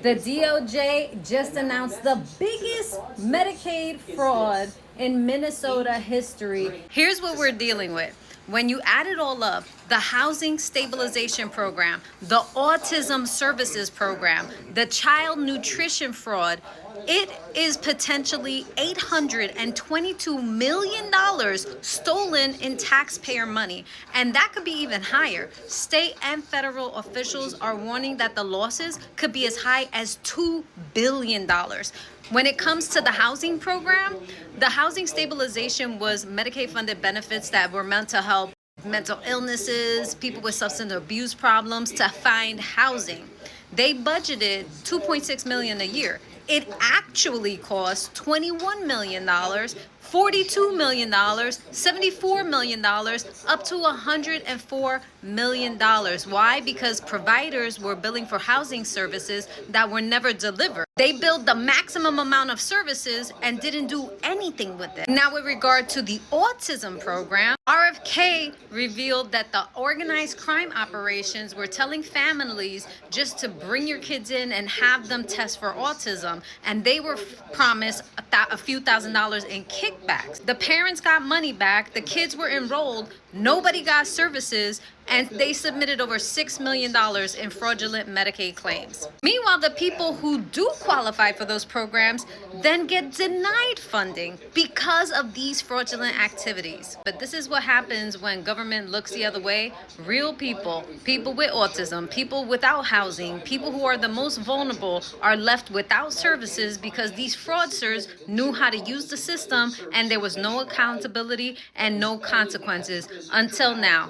The DOJ just announced the biggest Medicaid fraud in Minnesota history. Here's what we're dealing with. When you add it all up, the Housing Stabilization Program, the Autism Services Program, the child nutrition fraud, it is potentially $822 million stolen in taxpayer money. And that could be even higher. State and federal officials are warning that the losses could be as high as $2 billion. When it comes to the housing program, the housing stabilization was Medicaid funded benefits that were meant to help mental illnesses, people with substance abuse problems to find housing. They budgeted $2.6 million a year. It actually costs $21 million, $42 million, $74 million, up to $104 million. Why? Because providers were billing for housing services that were never delivered. They billed the maximum amount of services and didn't do anything with it. Now, with regard to the autism program, RFK revealed that the organized crime operations were telling families just to bring your kids in and have them test for autism, and they were promised a few $1,000s in kickbacks. The parents got money back, the kids were enrolled, nobody got services, and they submitted over $6 million in fraudulent Medicaid claims. Meanwhile, the people who do qualify for those programs then get denied funding because of these fraudulent activities. But this is what happens when government looks the other way. Real people, people with autism, people without housing, people who are the most vulnerable are left without services because these fraudsters knew how to use the system and there was no accountability and no consequences until now.